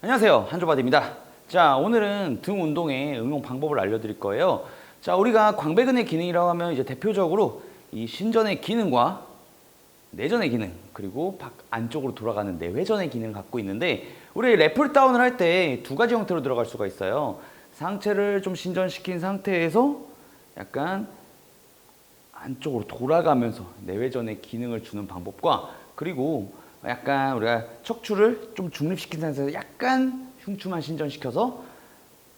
안녕하세요, 한조바디입니다. 자, 오늘은 등 운동의 응용 방법을 알려드릴 거예요. 자, 우리가 광배근의 기능이라고 하면 이제 대표적으로 이 신전의 기능과 내전의 기능, 그리고 안쪽으로 돌아가는 내회전의 기능을 갖고 있는데, 우리 랩풀 다운을 할 때 두 가지 형태로 들어갈 수가 있어요. 상체를 좀 신전시킨 상태에서 약간 안쪽으로 돌아가면서 내회전의 기능을 주는 방법과, 그리고 약간 우리가 척추를 좀 중립시킨 상태에서 약간 흉추만 신전시켜서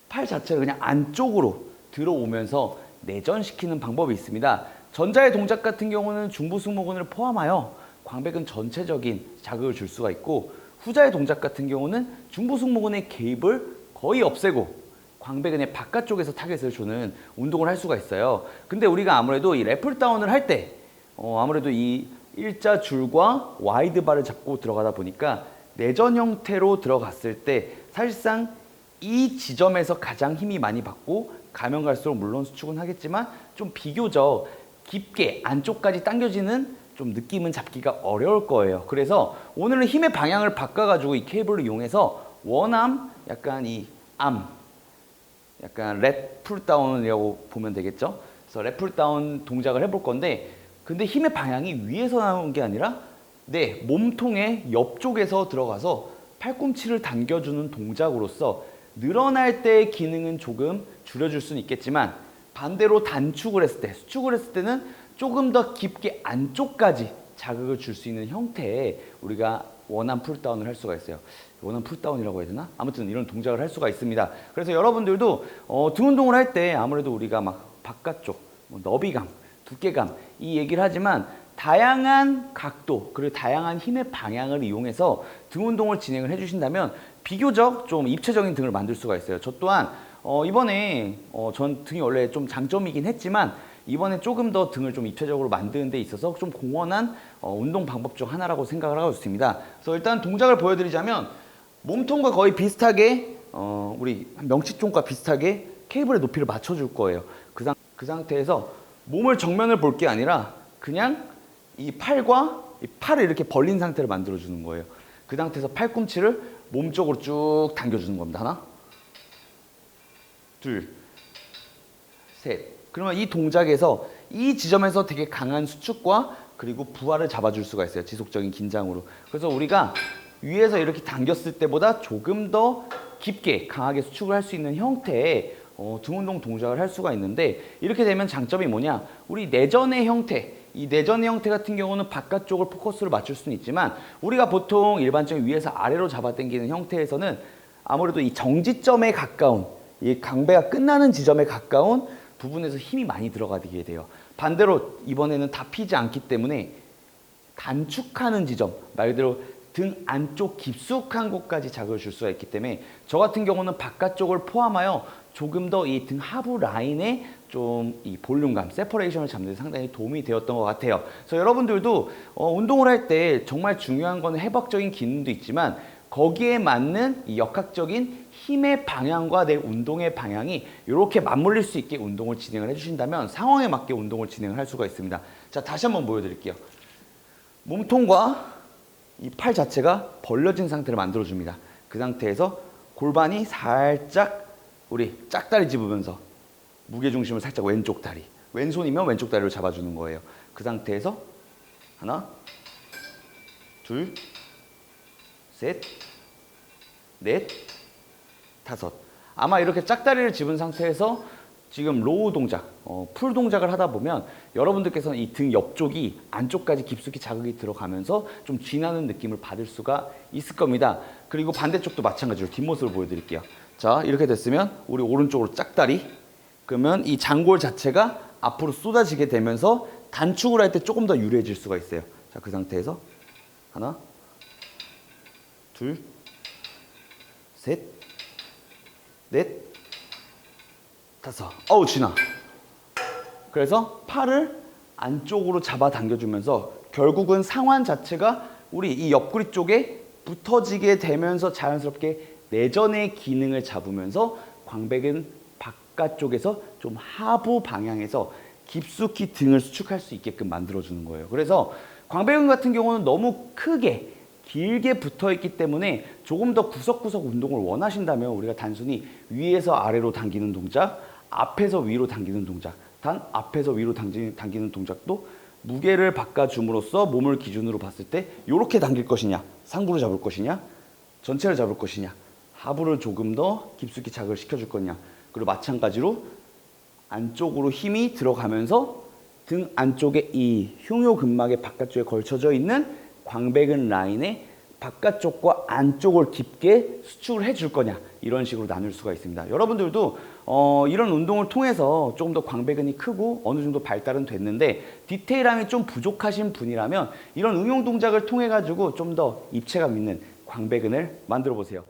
팔 자체를 그냥 안쪽으로 들어오면서 내전시키는 방법이 있습니다. 전자의 동작 같은 경우는 중부 승모근을 포함하여 광배근 전체적인 자극을 줄 수가 있고, 후자의 동작 같은 경우는 중부 승모근의 개입을 거의 없애고 광배근의 바깥쪽에서 타겟을 주는 운동을 할 수가 있어요. 근데 우리가 아무래도 이 랩풀 다운을 할 때 아무래도 이 일자 줄과 와이드 바를 잡고 들어가다 보니까 내전 형태로 들어갔을 때 사실상 이 지점에서 가장 힘이 많이 받고, 가면 갈수록 물론 수축은 하겠지만 좀 비교적 깊게 안쪽까지 당겨지는 좀 느낌은 잡기가 어려울 거예요. 그래서 오늘은 힘의 방향을 바꿔가지고 이 케이블을 이용해서 원암, 약간 약간 랩풀 다운이라고 보면 되겠죠. 그래서 랩풀 다운 동작을 해볼 건데, 근데 힘의 방향이 위에서 나오는 게 아니라 몸통의 옆쪽에서 들어가서 팔꿈치를 당겨주는 동작으로서 늘어날 때의 기능은 조금 줄여줄 수는 있겠지만, 반대로 단축을 했을 때, 수축을 했을 때는 조금 더 깊게 안쪽까지 자극을 줄 수 있는 형태의 우리가 원암 풀다운을 할 수가 있어요. 원암 풀다운이라고 해야 되나? 아무튼 이런 동작을 할 수가 있습니다. 그래서 여러분들도 등 운동을 할 때 아무래도 우리가 막 바깥쪽, 너비감, 두께감 이 얘기를 하지만, 다양한 각도 그리고 다양한 힘의 방향을 이용해서 등 운동을 진행을 해주신다면 비교적 좀 입체적인 등을 만들 수가 있어요. 저 또한 이번에 전 등이 원래 좀 장점이긴 했지만, 이번에 조금 더 등을 좀 입체적으로 만드는 데 있어서 좀 공헌한 운동 방법 중 하나라고 생각을 하고 있습니다. 그래서 일단 동작을 보여드리자면, 몸통과 거의 비슷하게 우리 명치통과 비슷하게 케이블의 높이를 맞춰줄 거예요. 그 상태에서 몸을 정면을 볼 게 아니라 그냥 이 팔과 이 팔을 이렇게 벌린 상태를 만들어주는 거예요. 그 상태에서 팔꿈치를 몸 쪽으로 쭉 당겨주는 겁니다. 하나, 둘, 셋. 그러면 이 동작에서 이 지점에서 되게 강한 수축과 그리고 부하를 잡아줄 수가 있어요. 지속적인 긴장으로. 그래서 우리가 위에서 이렇게 당겼을 때보다 조금 더 깊게 강하게 수축을 할 수 있는 형태의 등 운동 동작을 할 수가 있는데, 이렇게 되면 장점이 뭐냐, 우리 내전의 형태, 이 내전의 형태 같은 경우는 바깥쪽을 포커스를 맞출 수는 있지만, 우리가 보통 일반적인 위에서 아래로 잡아당기는 형태에서는 아무래도 이 정지점에 가까운, 이 강배가 끝나는 지점에 가까운 부분에서 힘이 많이 들어가게 돼요. 반대로 이번에는 다 피지 않기 때문에 단축하는 지점, 말 그대로 등 안쪽 깊숙한 곳까지 자극을 줄 수가 있기 때문에, 저 같은 경우는 바깥쪽을 포함하여 조금 더 이 등 하부 라인에 좀 이 볼륨감, 세퍼레이션을 잡는 데 상당히 도움이 되었던 것 같아요. 그래서 여러분들도 운동을 할 때 정말 중요한 건 해박적인 기능도 있지만, 거기에 맞는 이 역학적인 힘의 방향과 내 운동의 방향이 이렇게 맞물릴 수 있게 운동을 진행을 해주신다면 상황에 맞게 운동을 진행을 할 수가 있습니다. 자, 다시 한번 보여드릴게요. 몸통과 이 팔 자체가 벌려진 상태를 만들어줍니다. 그 상태에서 골반이 살짝 우리 짝다리 집으면서 무게중심을 살짝 왼쪽 다리, 왼손이면 왼쪽 다리를 잡아주는 거예요. 그 상태에서 하나, 둘, 셋, 넷, 다섯. 아마 이렇게 짝다리를 집은 상태에서 지금 로우 동작, 풀 동작을 하다 보면 여러분들께서는 이 등 옆쪽이 안쪽까지 깊숙이 자극이 들어가면서 좀 쥐나는 느낌을 받을 수가 있을 겁니다. 그리고 반대쪽도 마찬가지로 뒷모습을 보여드릴게요. 자, 이렇게 됐으면 우리 오른쪽으로 짝다리, 그러면 이 장골 자체가 앞으로 쏟아지게 되면서 단축을 할 때 조금 더 유리해질 수가 있어요. 자, 그 상태에서 하나, 둘, 셋, 넷, 다섯. 어우, 쥐나. 그래서 팔을 안쪽으로 잡아 당겨주면서 결국은 상완 자체가 우리 이 옆구리 쪽에 붙어지게 되면서 자연스럽게 내전의 기능을 잡으면서 광배근 바깥쪽에서 좀 하부 방향에서 깊숙이 등을 수축할 수 있게끔 만들어주는 거예요. 그래서 광배근 같은 경우는 너무 크게 길게 붙어 있기 때문에 조금 더 구석구석 운동을 원하신다면 우리가 단순히 위에서 아래로 당기는 동작, 앞에서 위로 당기는 동작, 단 앞에서 위로 당기는 동작도 무게를 바꿔줌으로써 몸을 기준으로 봤을 때 이렇게 당길 것이냐, 상부를 잡을 것이냐, 전체를 잡을 것이냐, 하부를 조금 더 깊숙이 자극을 시켜줄 거냐. 그리고 마찬가지로 안쪽으로 힘이 들어가면서 등 안쪽에 이 흉요근막의 바깥쪽에 걸쳐져 있는 광배근 라인의 바깥쪽과 안쪽을 깊게 수축을 해줄 거냐, 이런 식으로 나눌 수가 있습니다. 여러분들도 이런 운동을 통해서 조금 더 광배근이 크고 어느 정도 발달은 됐는데 디테일함이 좀 부족하신 분이라면 이런 응용 동작을 통해 가지고 좀 더 입체감 있는 광배근을 만들어 보세요.